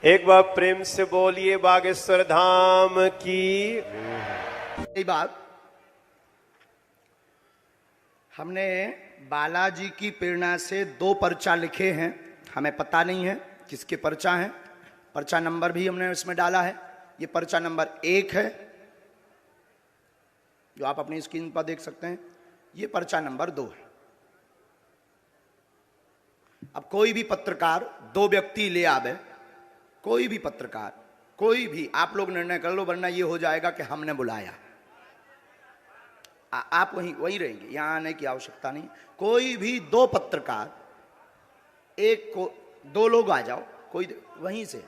एक बार प्रेम से बोलिए बागेश्वर धाम की। यही बात हमने बालाजी की प्रेरणा से 2 पर्चा लिखे हैं। हमें पता नहीं है किसके पर्चा हैं। पर्चा नंबर भी हमने इसमें डाला है। ये पर्चा नंबर 1 है जो आप अपनी स्क्रीन पर देख सकते हैं। ये पर्चा नंबर 2 है। अब कोई भी पत्रकार 2 व्यक्ति ले आवे, कोई भी पत्रकार, कोई भी, आप लोग निर्णय कर लो, वरना ये हो जाएगा कि हमने बुलाया। आप वहीं रहेंगे, यहां आने की आवश्यकता नहीं। कोई भी 2 पत्रकार, एक को 2 लोग आ जाओ, कोई वहीं से।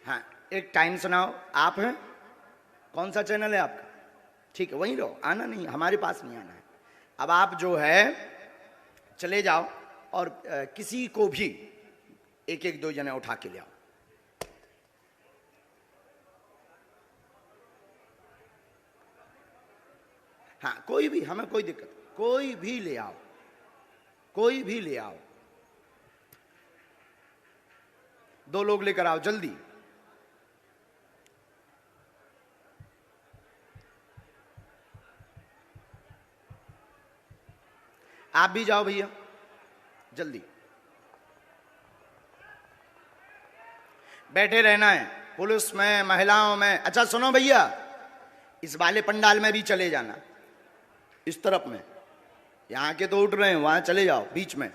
हाँ, एक टाइम सुनाओ। आप हैं, कौन सा चैनल है आपका? ठीक है, वहीं रहो, आना नहीं, हमारे पास नहीं आना है। अब आप जो है चले जाओ और किसी को भी एक एक 2 जने उठा के ले आओ। हाँ, कोई भी, हमें कोई दिक्कत, कोई भी ले आओ, कोई भी ले आओ। 2 लोग लेकर आओ जल्दी। आप भी जाओ भैया, जल्दी बैठे रहना है। पुलिस में, महिलाओं में। अच्छा सुनो भैया, इस वाले पंडाल में भी चले जाना, इस तरफ में। यहां के तो उठ रहे हैं, वहां चले जाओ बीच में।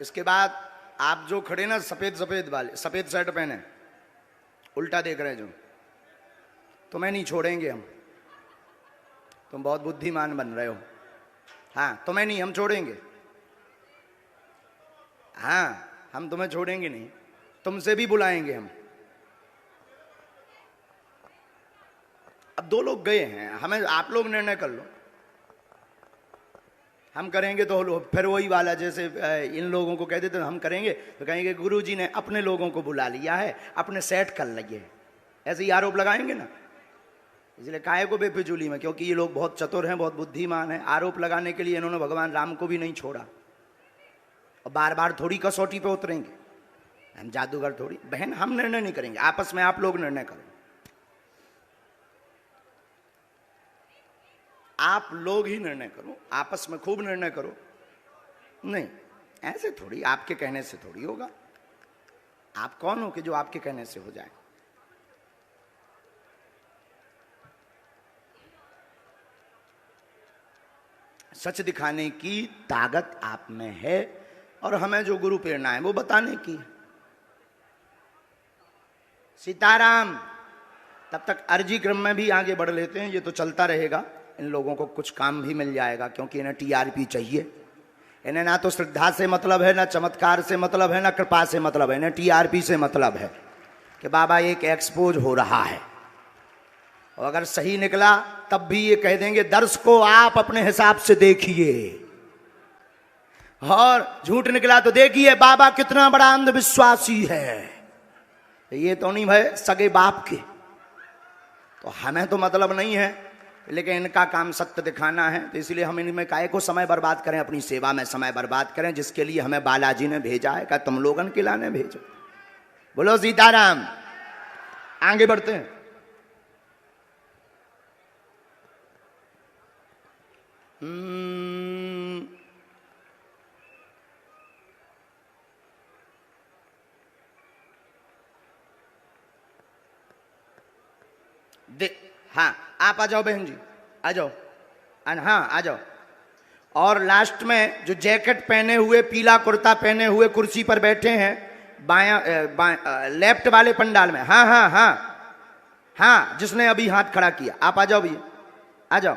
इसके बाद आप जो खड़े ना, सफेद सफेद वाले, सफेद शर्ट पहने, उल्टा देख रहे हैं जो, तुम्हें नहीं छोड़ेंगे हम। तुम बहुत बुद्धिमान बन रहे हो। हाँ, तुम्हें नहीं, हम छोड़ेंगे। हाँ, हम तुम्हें छोड़ेंगे नहीं, तुमसे भी बुलाएंगे हम। अब 2 लोग गए हैं, हमें, आप लोग निर्णय कर लो। हम करेंगे तो फिर वही वाला, जैसे इन लोगों को कह देते हम करेंगे तो कहेंगे गुरुजी ने अपने लोगों को बुला लिया है, अपने सेट कर लिए, ऐसे ही आरोप लगाएंगे ना। इसलिए काहे को बेफिजूली में, क्योंकि ये लोग बहुत चतुर हैं, बहुत बुद्धिमान हैं। आरोप लगाने के लिए इन्होंने भगवान राम को भी नहीं छोड़ा, और बार बार थोड़ी कसौटी पे उतरेंगे। हम जादूगर थोड़ी। बहन, हम निर्णय नहीं करेंगे, आपस में आप लोग निर्णय करो। आप लोग ही निर्णय करो, आपस में खूब निर्णय करो। नहीं, ऐसे थोड़ी, आपके कहने से थोड़ी होगा। आप कौन हो कि जो आपके कहने से हो जाए? सच दिखाने की ताकत आप में है, और हमें जो गुरु प्रेरणा है वो बताने की। सीताराम। तब तक अर्जी क्रम में भी आगे बढ़ लेते हैं, ये तो चलता रहेगा। इन लोगों को कुछ काम भी मिल जाएगा, क्योंकि इन्हें टीआरपी चाहिए। इन्हें ना तो श्रद्धा से मतलब है, ना चमत्कार से मतलब है, ना कृपा से मतलब है, इन्हें टीआरपी से मतलब है कि बाबा एक एक्सपोज हो रहा है। और अगर सही निकला तब भी ये कह देंगे दर्श को आप अपने हिसाब से देखिए, और झूठ निकला तो देखिए बाबा कितना बड़ा अंधविश्वासी है। ये तो नहीं भाई सगे बाप के, तो हमें तो मतलब नहीं है, लेकिन इनका काम सत्य दिखाना है। तो इसलिए हम इनमें काहे को समय बर्बाद करें, अपनी सेवा में समय बर्बाद करें, जिसके लिए हमें बालाजी ने भेजा है। क्या तुम लोगन के लाने भेजो? बोलो सीताराम। आगे बढ़ते हैं। हाँ, आप आ जाओ बहन जी, आ जाओ। हाँ, आ जाओ। और लास्ट में जो जैकेट पहने हुए, पीला कुर्ता पहने हुए कुर्सी पर बैठे हैं, लेफ्ट वाले पंडाल में। हाँ हाँ हाँ हाँ, जिसने अभी हाथ खड़ा किया, आप आ जाओ भैया, आ जाओ।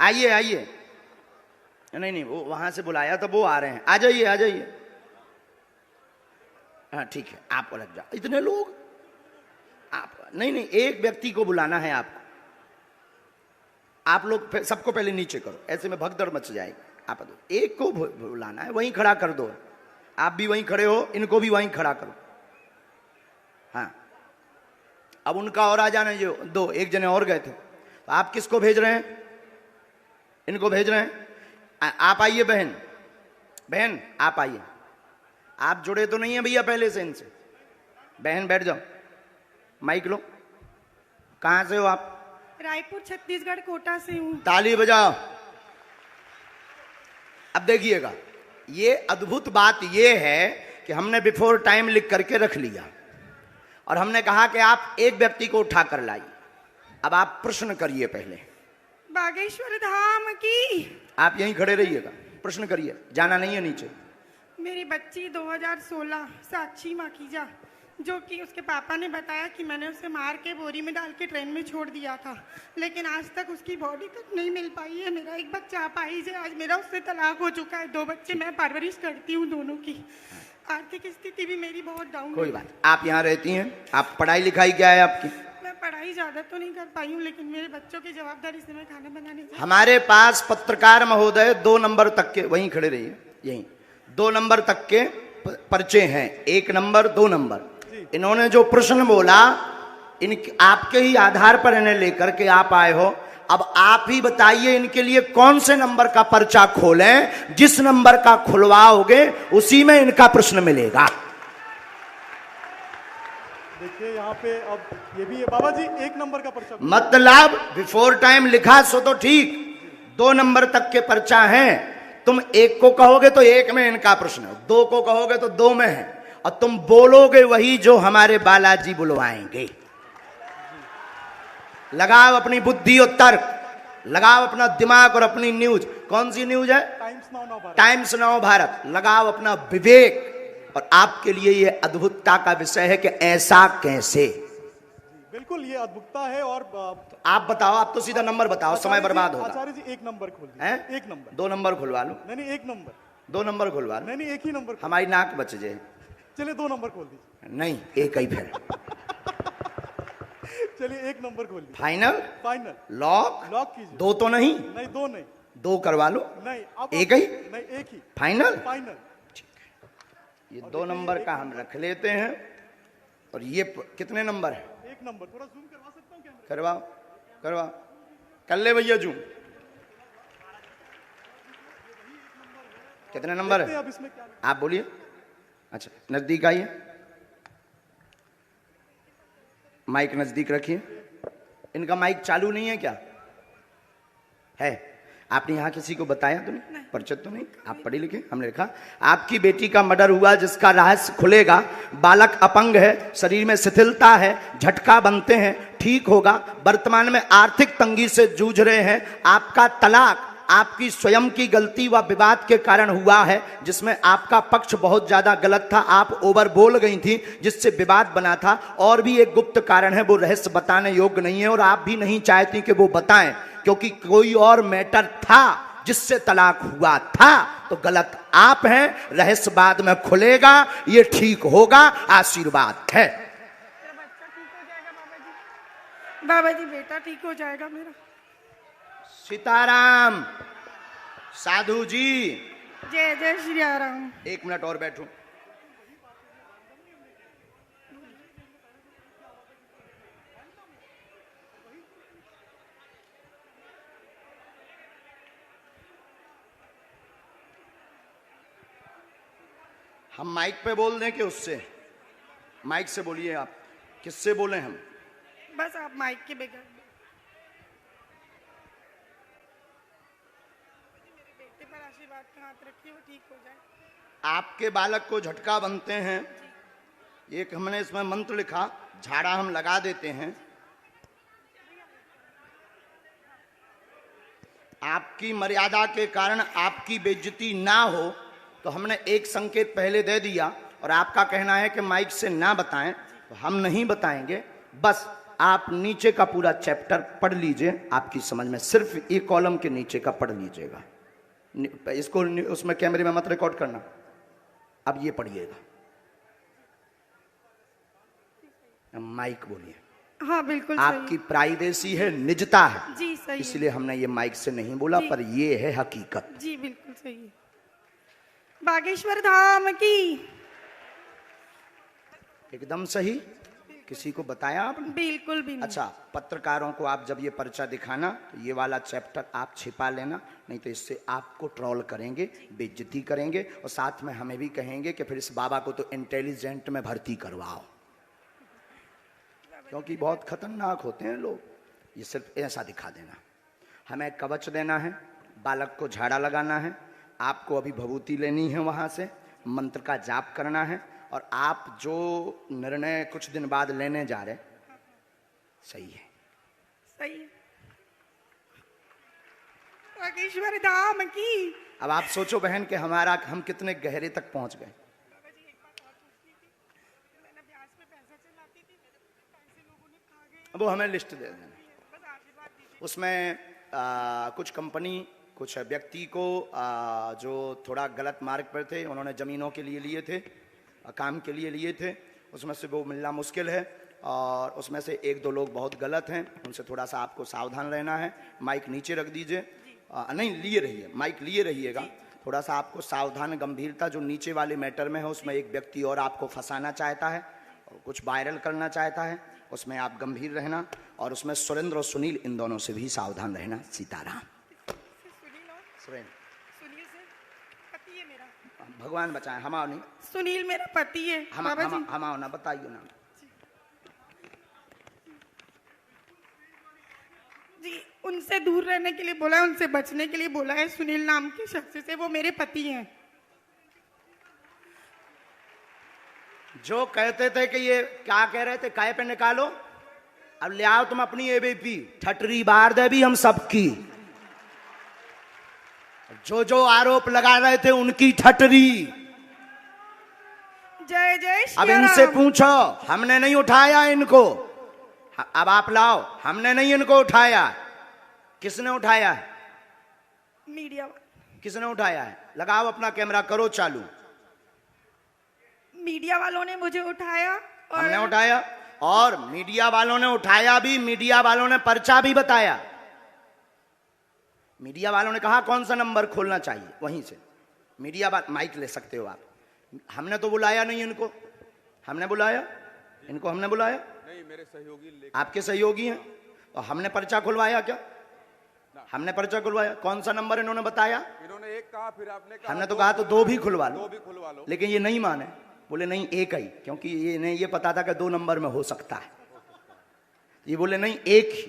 आइए आइए, नहीं नहीं, वो वहां से बुलाया तो वो आ रहे हैं, आ जाइए आ जाइए। हाँ ठीक है, आप अलग जाओ। इतने लोग, आप नहीं नहीं, एक व्यक्ति को बुलाना है आपको। आप लोग सबको पहले नीचे करो, ऐसे में भगदड़ मच जाएगी। आप दो, एक को बुलाना है, वहीं खड़ा कर दो। आप भी वहीं खड़े हो, इनको भी वहीं खड़ा करो। हाँ, अब उनका और आ जाना, जो दो एक जने और गए थे। तो आप किसको भेज रहे हैं? इनको भेज रहे हैं। आप आइए बहन, बहन आप आइए। आप जुड़े तो नहीं है भैया पहले से इनसे? बहन बैठ जाओ, माइक लो। कहां से हो आप? रायपुर छत्तीसगढ़ कोटा से हूँ। ताली बजाओ। अब देखिएगा, ये अद्भुत बात ये है कि हमने बिफोर टाइम लिख करके रख लिया और हमने कहा कि आप एक व्यक्ति को उठा कर लाइए। अब आप प्रश्न करिए पहले। बागेश्वर धाम की। आप यहीं खड़े रहिएगा, प्रश्न करिए, जाना नहीं है नीचे। मेरी बच्ची 2016 साक्षी माखीजा, जो कि उसके पापा ने बताया कि मैंने उसे मार के बोरी में डाल के ट्रेन में छोड़ दिया था, लेकिन आज तक उसकी बॉडी तक नहीं मिल पाई है। मेरा एक बच्चा अपाहिज है, आज मेरा उससे तलाक हो चुका है। 2 बच्चे मैं परवरिश करती हूँ दोनों की। आर्थिक स्थिति भी मेरी बहुत डाउन है। कोई बात, आप यहाँ रहती हैं, आप पढ़ाई लिखाई क्या है आपकी? मैं पढ़ाई ज्यादा तो नहीं कर पाई हूँ, लेकिन मेरे बच्चों की जवाबदारी से मैं खाना बनाने जाती हूँ। हमारे पास पत्रकार महोदय 2 नंबर तक के, वहीं खड़े रहिए, यहीं 2 नंबर तक के पर्चे हैं, 1 नंबर 2 नंबर। इन्होंने जो प्रश्न बोला, इन आपके ही आधार पर इन्हें लेकर के आप आए हो। अब आप ही बताइए इनके लिए कौन से नंबर का पर्चा खोलें। जिस नंबर का खुलवाओगे उसी में इनका प्रश्न मिलेगा। देखिए यहाँ पे अब ये भी है बाबा जी, 1 नंबर का पर्चा। मतलब बिफोर टाइम लिखा सो तो ठीक, 2 नंबर तक के पर्चा हैं। तुम 1 को कहोगे तो 1 में इनका प्रश्न है, 2 को कहोगे तो 2 में है, और तुम बोलोगे वही जो हमारे बालाजी बुलवाएंगे। लगाओ अपनी बुद्धि और तर्क, लगाओ अपना दिमाग और अपनी न्यूज। कौन सी न्यूज है? Times now Bharat. लगाओ अपना विवेक, और आपके लिए यह अद्भुतता का विषय है कि ऐसा कैसे। बिल्कुल ये अद्भुतता है। और आप बताओ, आप तो सीधा नंबर बताओ, समय बर्बाद होगा। आचार्य जी 1 नंबर खोल दीजिए। हैं? 1 नंबर। 2 नंबर खुलवा लो। नहीं 1 नंबर। 2 नंबर खुलवा लो। नहीं 1 ही नंबर। हमारी नाक बच जाए। चलिए 2 नंबर खोल दीजिए। नहीं, एक ही फिर। चलिए 1 नंबर खोल दीजिए। फाइनल? फाइनल। लॉक? लॉक कीजिए। 2 तो नहीं? नहीं 2 नहीं। 2 करवा लो। नहीं आप एक ही? नहीं 1 ही। फाइनल? फाइनल। ये 2 नंबर का हम रख लेते हैं। और ये कितने नंबर है? 1 नंबर। थोड़ा जूम करवा सकता हूँ कैमरा? करवाओ करवाओ, कर ले भैया जूम। कितने नंबर है? अब इसमें क्या? आप बोलिए। अच्छा, नजदीक आइए, माइक नजदीक रखिए। इनका माइक चालू नहीं है क्या? है? आपने यहाँ किसी को बताया तो नहीं? परिचित तो नहीं? आप पढ़े लिखे? हमने लिखा आपकी बेटी का मर्डर हुआ, जिसका रहस्य खुलेगा। बालक अपंग है, शरीर में शिथिलता है, झटका बनते हैं, ठीक होगा। वर्तमान में आर्थिक तंगी से जूझ रहे हैं। आपका तलाक आपकी स्वयं की गलती व विवाद के कारण हुआ है, जिसमें आपका पक्ष बहुत ज्यादा गलत था। आप ओवर बोल गई थी, जिससे विवाद बना था। और भी एक गुप्त कारण है, वो रहस्य बताने योग्य नहीं है, और आप भी नहीं चाहती कि वो बताएं, क्योंकि कोई और मैटर था जिससे तलाक हुआ था। तो गलत आप हैं, रहस्य बाद में खुलेगा, ये ठीक होगा, आशीर्वाद है। बच्चा ठीक हो जाएगा बाबा जी। बाबा जी बेटा ठीक हो जाएगा मेरा। सीताराम। साधु जी, जय जय श्री राम। 1 मिनट और बैठो। हम माइक पे बोल दें कि उससे? माइक से बोलिए। आप किससे बोले? हम बस आप माइक के बगैर। मेरे बेटे पर आशीर्वाद का हाथ रखिए, वो ठीक हो जाए। आपके बालक को झटका बनते हैं, एक हमने इसमें मंत्र लिखा, झाड़ा हम लगा देते हैं। आपकी मर्यादा के कारण आपकी बेइज्जती ना हो, तो हमने एक संकेत पहले दे दिया, और आपका कहना है कि माइक से ना बताएं, तो हम नहीं बताएंगे। बस आप नीचे का पूरा चैप्टर पढ़ लीजिए, आपकी समझ में सिर्फ एक कॉलम के नीचे का पढ़ लीजिएगा। इसको उसमें कैमरे में मत रिकॉर्ड करना। अब ये पढ़िएगा, माइक बोलिए। हाँ बिल्कुल आपकी प्राइवेसी है, निजता है, जी सही इसलिए हमने ये माइक से नहीं बोला, पर ये है हकीकत। जी बिल्कुल सही है। बागेश्वर धाम की एकदम सही। किसी को बताया आपने? बिल्कुल भी नहीं। अच्छा, पत्रकारों को आप जब ये पर्चा दिखाना तो ये वाला चैप्टर आप छिपा लेना, नहीं तो इससे आपको ट्रोल करेंगे, बेइज्जती करेंगे, और साथ में हमें भी कहेंगे कि फिर इस बाबा को तो इंटेलिजेंट में भर्ती करवाओ, क्योंकि बहुत खतरनाक होते हैं लोग। ये सिर्फ ऐसा दिखा देना। हमें कवच देना है, बालक को झाड़ा लगाना है, आपको अभी भभूति लेनी है, वहाँ से मंत्र का जाप करना है, और आप जो निर्णय कुछ दिन बाद लेने जा रहे सही है। सही है। बागेश्वर धाम की। अब आप सोचो बहन कि हम कितने गहरे तक पहुंच गए। वो हमें लिस्ट दे देना, उसमें कुछ कंपनी, कुछ व्यक्ति को जो थोड़ा गलत मार्ग पर थे, उन्होंने ज़मीनों के लिए लिए थे, काम के लिए लिए थे, उसमें से वो मिलना मुश्किल है, और उसमें से एक दो लोग बहुत गलत हैं, उनसे थोड़ा सा आपको सावधान रहना है। माइक नीचे रख दीजिए, नहीं लिए रहिए, माइक लिए रहिएगा, थोड़ा सा आपको सावधान, गंभीरता। जो नीचे वाले मैटर में है उसमें एक व्यक्ति और आपको फंसाना चाहता है और कुछ वायरल करना चाहता है, उसमें आप गंभीर रहना, और उसमें सुरेंद्र और सुनील, इन दोनों से भी सावधान रहना। सीताराम। पति है मेरा। भगवान बचाए, हमाओ नहीं। सुनील मेरा पति है। हमाओ ना, बताइए ना जी। उनसे दूर रहने के लिए बोला है, उनसे बचने के लिए बोला है। सुनील नाम के शख्स से, वो मेरे पति हैं। जो कहते थे कि ये क्या कह रहे थे, काय पे निकालो, अब ले आओ तुम अपनी एबीपी, ठटरी बार दे भी हम सबकी। जो जो आरोप लगा रहे थे उनकी ठटरी। जय जय श्री अब राम। इनसे पूछो, हमने नहीं उठाया इनको, अब आप लाओ, हमने नहीं इनको उठाया। किसने उठाया है? मीडिया। किसने उठाया है? लगाओ अपना कैमरा, करो चालू। मीडिया वालों ने मुझे उठाया और हमने उठाया, और मीडिया वालों ने उठाया भी, मीडिया वालों ने पर्चा भी बताया। मीडिया वालों ने कहा कौन सा नंबर खोलना चाहिए, वहीं से मीडिया वाले माइक ले सकते हो आप। हमने तो बुलाया नहीं इनको, हमने बुलाया इनको, हमने बुलाया नहीं, मेरे सहयोगी आपके सहयोगी हैं, तो हमने पर्चा खुलवाया क्या? हमने पर्चा खुलवाया। कौन सा नंबर इन्होंने बताया? इन्होंने एक कहा, फिर आपने कहा, हमने तो कहा तो दो भी खुलवा लो, दो भी खुलवा लो, लेकिन ये नहीं माने, बोले नहीं एक ही, क्योंकि ये नहीं, ये पता था कि 2 नंबर में हो सकता है, ये बोले नहीं एक ही।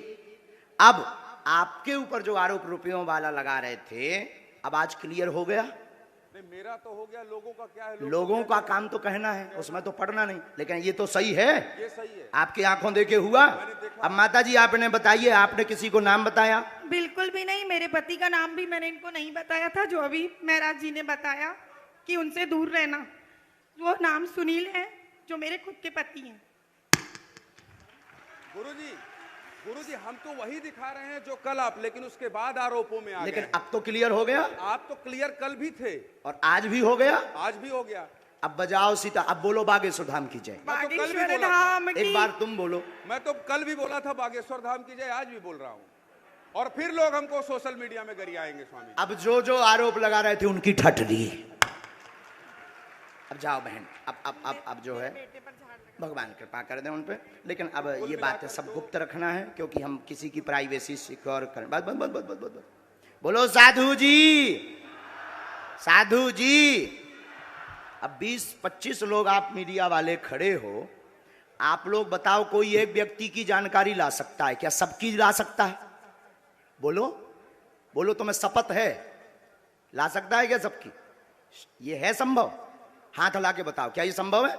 अब आपके ऊपर जो आरोप रुपयों वाला लगा रहे थे, अब आज क्लियर हो गया। नहीं मेरा तो हो गया, लोगों का क्या है? लोगों का काम तो कहना है, उसमें तो पढ़ना नहीं, लेकिन ये तो सही है, ये सही है, आपकी आंखों देखे हुआ। अब माता जी आपने बताइए, आपने किसी को नाम बताया? बिल्कुल भी नहीं। मेरे पति का नाम भी मैंने इनको नहीं बताया था, जो अभी महाराज जी ने बताया कि उनसे दूर रहना। वो नाम सुनील है, जो मेरे खुद के पति हैं। गुरुजी हम तो वही दिखा रहे हैं जो कल आप, लेकिन उसके बाद आरोपों में आ गए। लेकिन अब तो क्लियर हो गया। आप तो क्लियर कल भी थे और आज भी हो गया, आज भी हो गया। अब बजाओ सीता, अब बोलो बागेश्वर धाम की जय। बागेश्वर धाम की। एक बार तुम बोलो। मैं तो कल भी बोला था बागेश्वर धाम की जय, आज भी बोल रहा हूँ, और फिर लोग हमको सोशल मीडिया में गरियाएंगे स्वामी। अब जो जो आरोप लगा रहे थे उनकी ठटरी। अब जाओ बहन, अब जो है भगवान कृपा कर दें उन पे, लेकिन अब ये बातें सब गुप्त रखना है, क्योंकि हम किसी की प्राइवेसी सिक्योर करें। बस बस बस बस बस बस बोलो साधु जी, साधु जी। अब 20-25 लोग आप मीडिया वाले खड़े हो, आप लोग बताओ कोई एक व्यक्ति की जानकारी ला सकता है क्या? सबकी ला सकता है? बोलो बोलो, तुम्हें शपथ है, ला सकता है क्या सबकी? ये है संभव? हाथ हिला के बताओ, क्या ये संभव है?